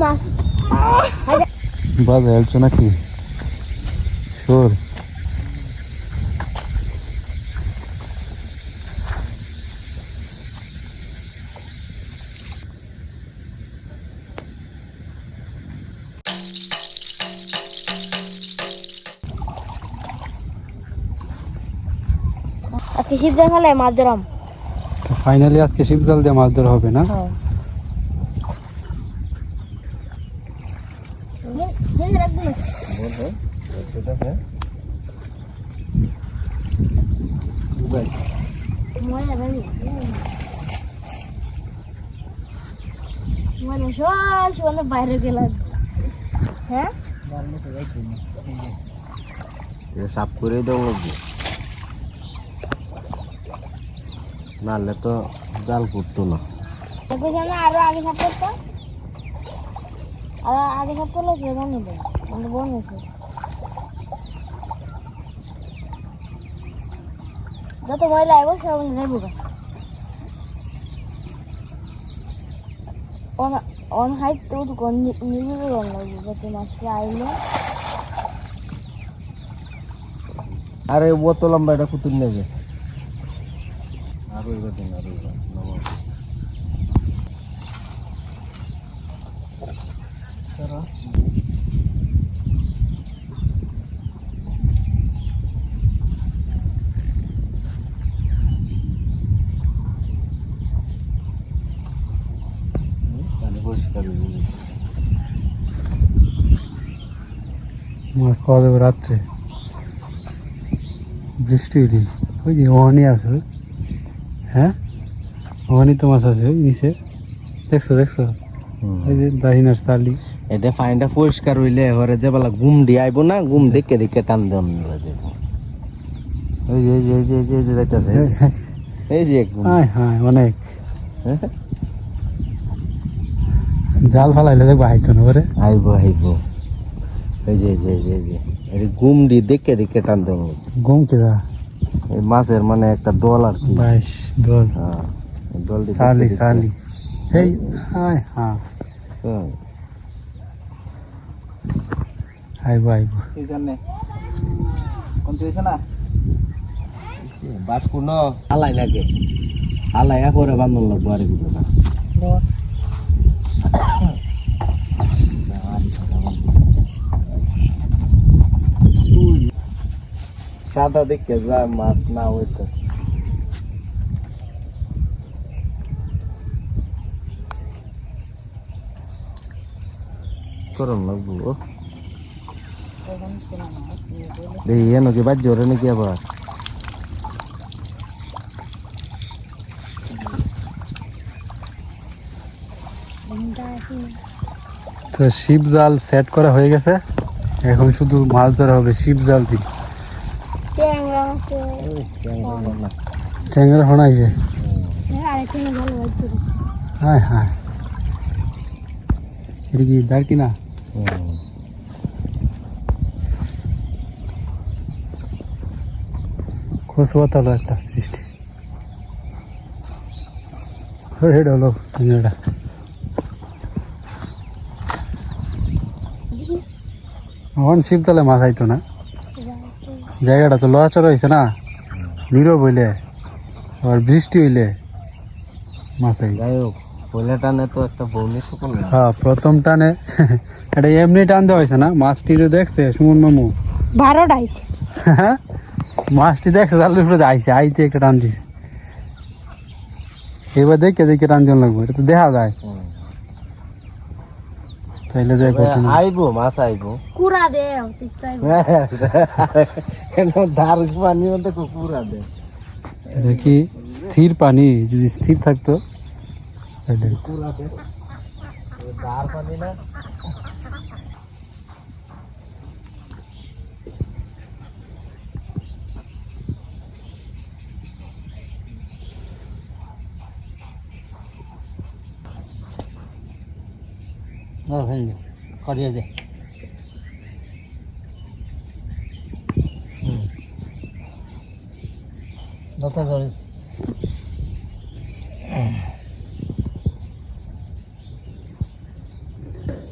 মাছ বাজ হেলছো নাকি শোর আজকে শিব জাল ফেলে মাছ ধরাম। ফাইনালি আজকে শিব জাল দিয়ে মাছ ধরা হবে না? বাইরে গেলাম। হ্যাঁ সাপ করে দেবো নাহলে তো জাল করতো না। আরো আগে সাপ করতো, আরো আগে সাপ করলে বন্ধ দেয়, বন্ধ হয়েছে। যত ময়লা আইব সব যাইব অন হাইট তো নিজেরও রং লাগবে যাতে মাছটা আইলে। আরে ও তো লম্বা এটা কুতুর নেবে আরো এবার দিন আরো এবার পরিষ্কার মাছ পাওয়া যাবে রাত্রে, বৃষ্টি হইলি ওই যে ওহানি আছে। হ্যাঁ ওহানি তো মাছ আছে ওই নিচে, দেখছো দেখছো ওই যে দাহিনার চালি। এটা ফাইনটা পরিষ্কার হইলে হরে যে বেলা ঘুম দিয়ে আইব না, ঘুম দেখে দেখে টান দেন ওই যে এই যে এই যে এই যে যাইতাছে এই যে ঘুম হ্যাঁ হ্যাঁ অনেক জাল ফালাইলে দেখবো আইতো না করে আইব আইব এই যে এই যে এই যে এই যে এই ঘুম দিয়ে দেখে দেখে টান দেন গম কেদা এই মাছের মানে একটা দল আর কি। 22 দল হ্যাঁ দল দিয়ে সালি সালি এই হ্যাঁ হ্যাঁ আইব আইব এই জন্য কোন তুইছ না বাস কোন হালাই লাগে হালাইয়া পরে বান্ধন লাগবো আর কিছু না। সাদা দেখে যা মাছ না হইতো করম লাগবো দেখি এনো কি বাদ জোরে নাকি আবার তো শিব জাল সেট করা হয়ে গেছে, এখন শুধু মাছ ধরা হবে শিব জাল দিয়ে। ট্যাংরা হনাইছে হ্যাঁ হ্যাঁ এটা কি দাঁড় কিনা খোসবাত হলো একটা সৃষ্টি হেড হলো ট্যাংরাটা। এখন শিবতলে মাছ আইতো না, জায়গাটা তো লড়াচড়া হয়েছে না, নীরব হইলে আবার বৃষ্টি হইলে মাছ আই। যাই হোক পয়লা টানে তো একটা বৌনি শুকন না। হ্যাঁ প্রথম টানে এটা এমনি টান দেওয়া হয়েছে না, মাছটি তো দেখছে সুমন মামু 12টা আইছে। মাছটি দেখছে জালের উপরে আইছে, আইতে একটা টান দিছে। এবার দেখে দেখে টান দেওয়া লাগবে, এটা তো দেখা যায় তাইলে দেখ আইবো মাছ আইবো কুড়া দে ধার পানি মধ্যে কুকুরা দে। এটা কি স্থির পানি, যদি স্থির থাকতো তাহলে কুকুরা দে ধার পানি না করিয়ে দে। দরকার করে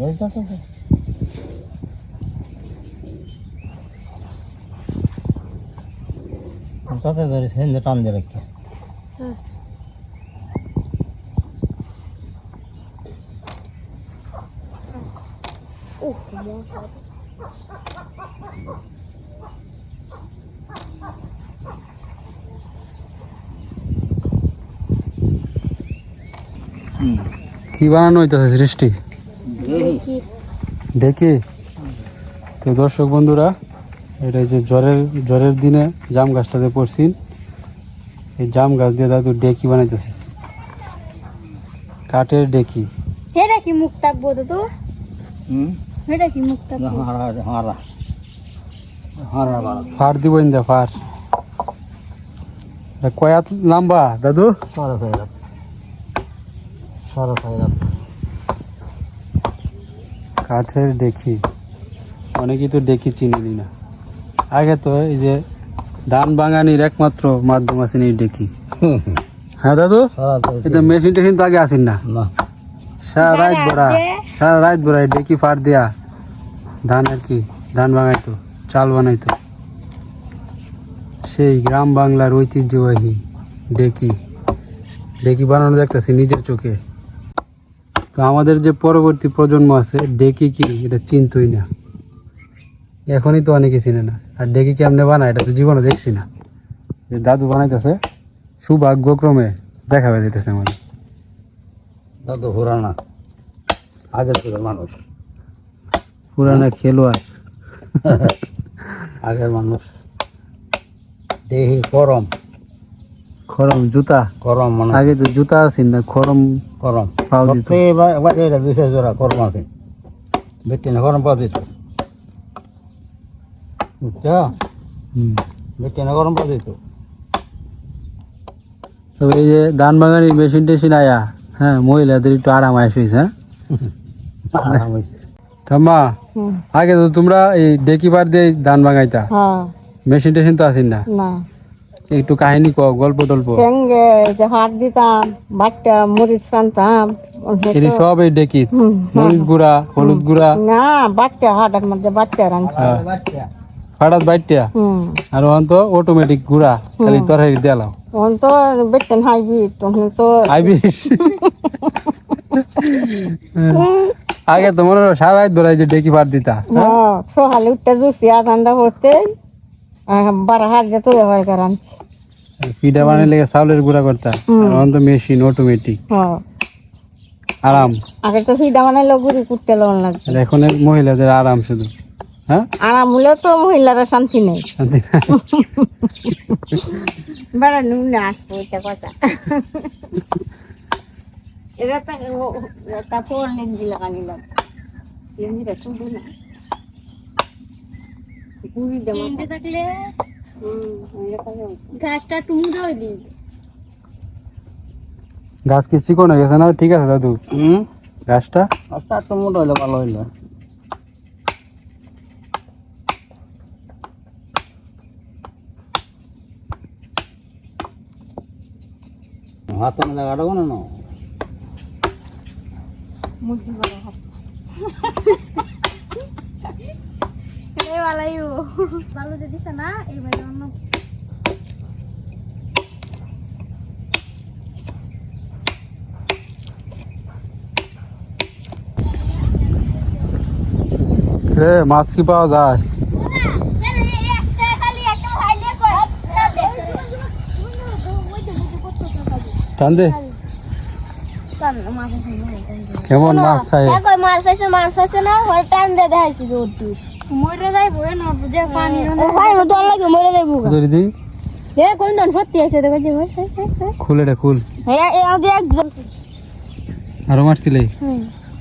বলতো তো তাতে ধরে সেন্দে টান দিয়ে রাখি কি বানানো হইতেছে সৃষ্টি দেখি তো দর্শক বন্ধুরা এটা যে জ্বরের দিনে জাম গাছটাতে পড়ছি এই জাম গাছ দিয়ে দাদু ডেকি বানাইতেছে কাঠের ডেকি হেটা কি মুখ থাকবো তো হেটা কি মুখ থাকবো ফার দিব ইন্দা ফার এটা কয়াত লম্বা দাদু কাঠের ডেকি অনেকেই তো ডেকি চিনি না আগে তো এই যে ধান বাঙানির একমাত্র মাধ্যম আছে এই ডেকি হ্যাঁ দাদু এটা মেশিন টেশিন তো আগে আসেন না সারা রাত ভরা এই ডেকি ফার দেয়া ধান আর কি ধান বাঙাইতো চাল বানাইতো সেই গ্রাম বাংলার ঐতিহ্যবাহী ডেকি ডেকি বানানো দেখতেছি নিজের চোখে তো আমাদের যে পরবর্তী প্রজন্ম আছে ডেকি কি এটা চিনতই না এখনই তো অনেকে চিনে না আর ডেকি কেমনে বানায় এটা তো জীবনে দেখছি না যে দাদু বানাইতেছে সৌভাগ্যক্রমে দেখাবে দিতেছে আমাদের দাদু পুরানা আগের থেকে মানুষ পুরানা খেলোয়াড় আগের মানুষ দেহি গরম খরম জুতা গরম মানে আগে তো জুতা আছেন না খরম গরম পাও দিত বাজারে 200 জোড়া গরম আছে বেটি না গরম পাও দিত বুঝছো বেটি না গরম পাও দিত তবে এই যে ধান বাগানি মেশিন টেশিন আয়া হ্যাঁ মহিলাদের একটু আরাম আসিস হ্যাঁ ঠাম্মা আগে তো তোমরা এই ডেকি পার দিয়ে ধান বাগাইতা মেশিন টেশিন তো আসেন না না একটু কাহিনী কও গল্প টল্প সঙ্গে যে হাত দিতাম বাচ্চা মরিচ টানতাম এটি সব এই ডেকি মরিচ গুঁড়া হলুদ গুঁড়া না বাচ্চা হাটের মধ্যে বাচ্চা রাখছি ফাটাত বাইটিয়া আর ওখান তো অটোমেটিক গুঁড়া খালি তরকারি দিলাম তখন তো বেতন হাইব্রিড তখন তো হাইব্রিড আগে তো মনে হয় সারা রাত ধরে যে ডেকি পার দিতা সকালে উঠতে জুসি আধানটা করতে 12 যেত ব্যবহার করাচ্ছি পিঠা বানালে লেগে চাউলের গুঁড়া করতা আর এখন তো মেশিন অটোমেটিক আরাম আগে তো ফিডা বানাইলে গুড়ি কুটতে লবণ লাগছে আর এখন মহিলাদের আরাম শুধু হ্যাঁ আরাম হলে তো মহিলারা শান্তি নেই শান্তি বেড়া নুন আসবো এটা কথা এটা তো ফোন লেঞ্জি লাগানিলাম লেঞ্জিটা শুধু না গুড়ি দেওয়া থাকলে গাছটা টুমড়ে হইলি গাছ কি চিকন হয়ে গেছে না ঠিক আছে দাদু গাছটা আচ্ছা তো মোটা হইলে ভালো হইলো হাত না লাগাবো না না মুরগি বড় হাত এই वालाইও ভালো দিছে না এইবার অন্য রে মাছ কি পাওয়া যায় টান দে কেমন মাছ চাই মাছ আছে না টান দিয়ে দেখাইছি মরে যাইবো যে পানি মরে যাইবো ধরে দিই কোন দিন সত্যি আছে দেখো যে খুলে রে খুল আরো মারছিলে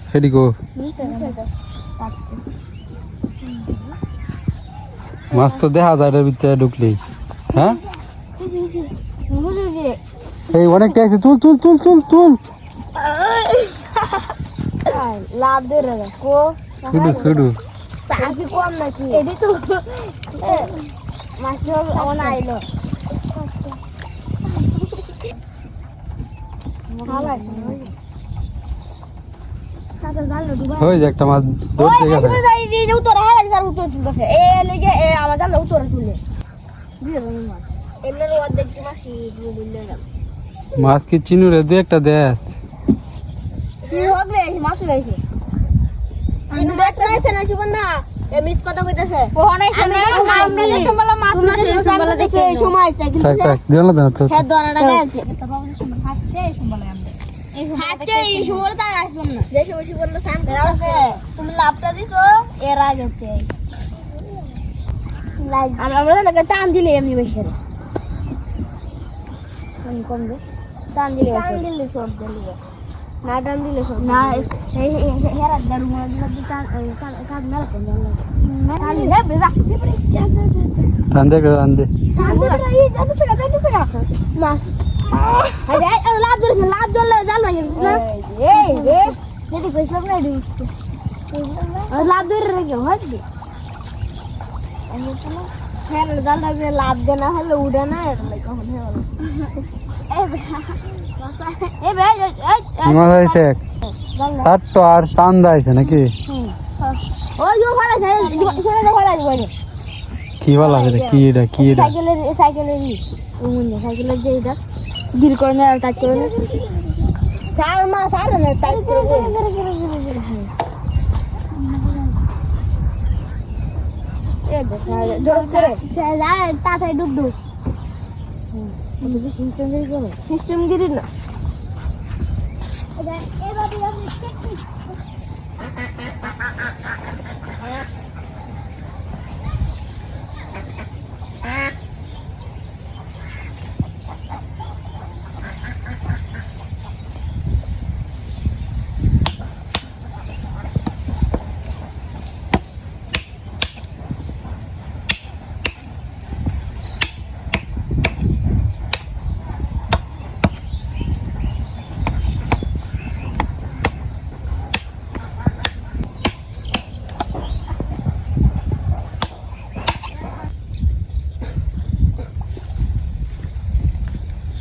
সেটি গো মাছ তো দেখা যায় এটার ভিতরে ঢুকলেই হ্যাঁ এই অনেকটা আছে তুল তুল তুল তুল তুল লাভ দে রে কো শুধু শুধু পাখি কম নাকি এডি তো মাছ অন আইলো ভালো আছে চাচা জানলো দুবার ওই যে একটা মাছ ধরতে গেছে ওই যাই যে উত্তর হারাই তার উত্তর তুলতেছে এ লগে এ আমার জানলো উত্তর তুলে দিয়ে দাও মাছ এমনের অর্ধেক কি মাছ বুঝলে গেল মাছ কি চিনুরে দু একটা দেশ কি হবে মাছ লইছে চিনু দেখ নাইছে না সুবন্ধা এ মিস কথা কইতাছে কোহন আইছে না আমরা যে সমলা মাছ মাছ সমলা দেখে সময় আছে কিন্তু থাক থাক দিও না তো হ্যাঁ দরাটা গেছে এটা বাবু সময় থাকতে সমলা আমরা হাতে এই সময় তার আসলাম না যে সময় সুবন্ধা সান করতেছে তুমি লাভটা দিছো এর আগেতে আমরা না টান দিলে এমনি বেশি কম দে টান দিলে সব দিলে না টান দিলে সব না এই হেরা দারু মার দিলে টান কাট মেলা কোন টান দিলে বেজা টান দে এই যাইতেছে গা মাছ আরে লাভ ধরলে জাল ভাই না এই রে যদি কইছ না দিই লাভ ধরে রেখে হচ্ছে হ্যাঁ জাল লাগবে লাভ দেনা হলে উড়ে না এটা লাগে কখন হলো এই ভাই কি মাছ আইছে সাতটো আর চান্দা আইছে নাকি ওই যে ভাড়া শুনে ভাড়া দিবনি কি বলা রে কি এটা সাইকেলের সাইকেলের যে এটা গির করে না টাচ করে না চার মাস আর না টাচ করে এ দেখা জোর করে যা তাড়াতাড়ি ডুব ডুব সিস্টেম গিরি না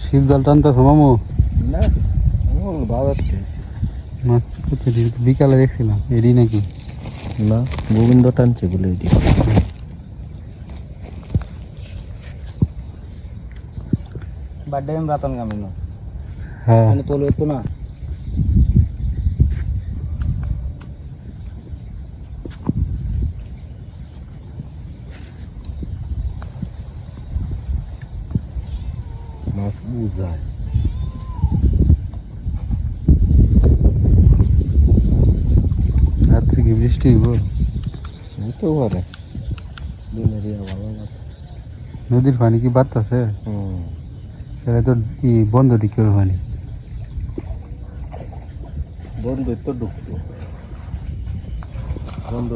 শিব জাল টানতেছ মামু না ও বাবা খেয়েছি মাছ কোথায় বিকালে দেখছিলাম এডি নাকি না গোবিন্দ টানছে বলে এটি বার্থডে এম রাতন গামিনো হ্যাঁ মানে তোলে তো না মাছ বুঝায় রাত্রি কি বৃষ্টি হইব হইতে পারে দিনের ভালো না নদীর পানি কি বাড়তেছে সেটা তো কি বন্ধ দিকের পানি বন্ধ তো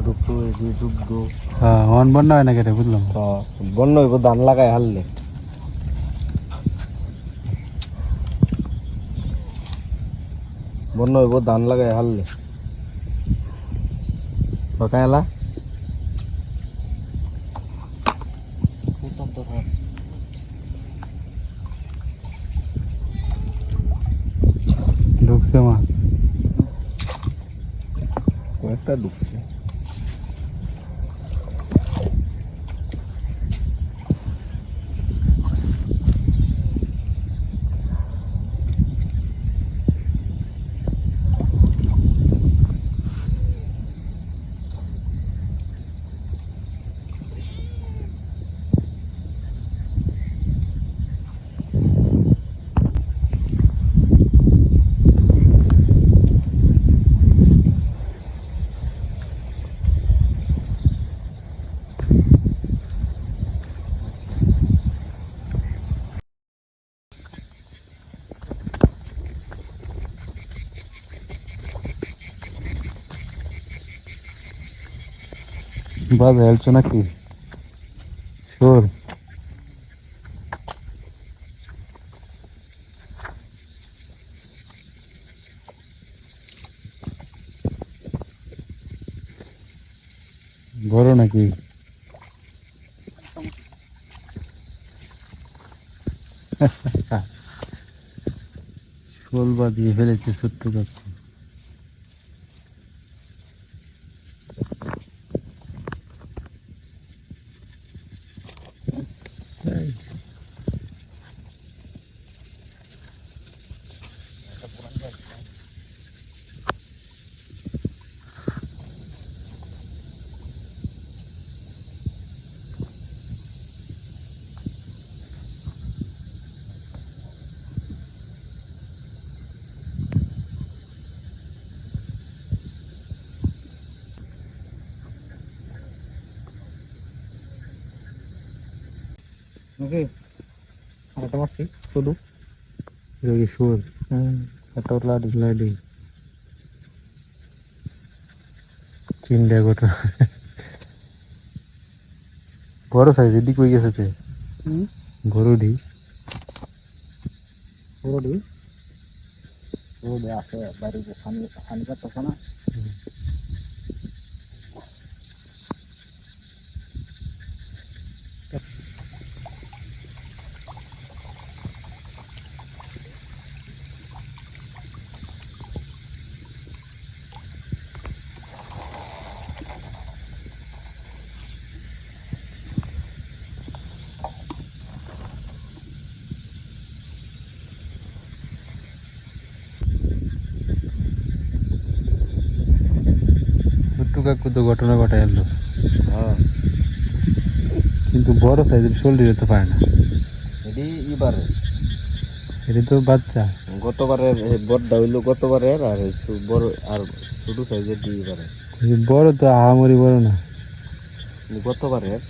ডুবতো এই ডুবতো হ্যাঁ হন বন্যা হয় না কেটে বুঝলাম বন্য হইব ধান লাগায় হারলে বন্য হইব ধান লাগায় হারলে পকায়লা ঢুকছে মা কয়েকটা ঢুকছে বাদ হেলছো নাকি শোর বড় নাকি শোল বাজিয়ে ফেলেছে ছোট্ট গাছ নাকি একটা মারছি শুধু এটা কি সুর একটা লাডি লাইডিং চিন্তা গোটা বড় সাইজ এদিক কই গেছে তে গরুডি পুরোটি পুরোটি আছে বাড়ি পানি পানি কাটতেছে না ছোট্ট কাকু তো ঘটনা ঘটায় এলো হ্যাঁ কিন্তু বড় সাইজের শোল্ডির তো পায় না এটি এবারে এটা তো বাচ্চা গতবারের বড়টা হইলো গতবারের আর বড় আর ছোট সাইজের দিয়ে এবারে এই বড় তো আহামরি বড় না গতবারের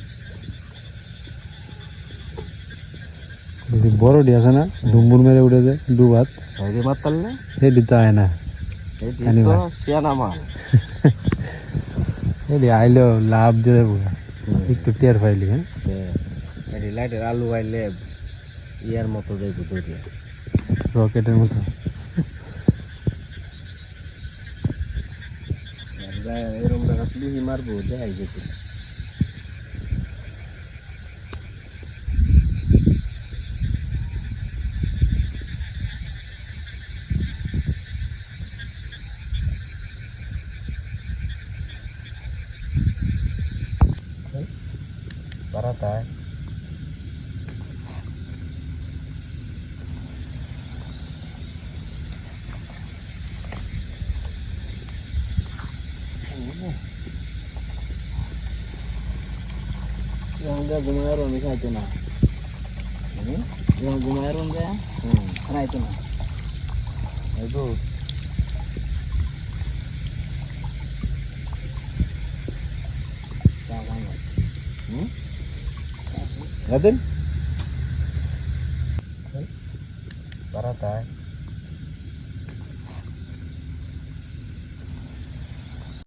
এই যে বড়ডি আছে না ডুম্বুর মেরে উঠে যায় ডুবাত সাইজে মারতাল না এটি তো আয় না এটি Animal. তো শিয়ানা মাল এটি আইলো লাভ দিয়ে দেবো একটু টের পাইলি হ্যাঁ এটি লাইটের আলু আইলে ইয়ার মতো দেখবো দৌড়িয়া রকেটের মতো এরকম জায়গা লুহি মারবো দেখাই যেত বারাতা yang gumayan ron bisa itu nah ini yang gumayan ron ya karena itu nah itu Ngatin? Parah tay.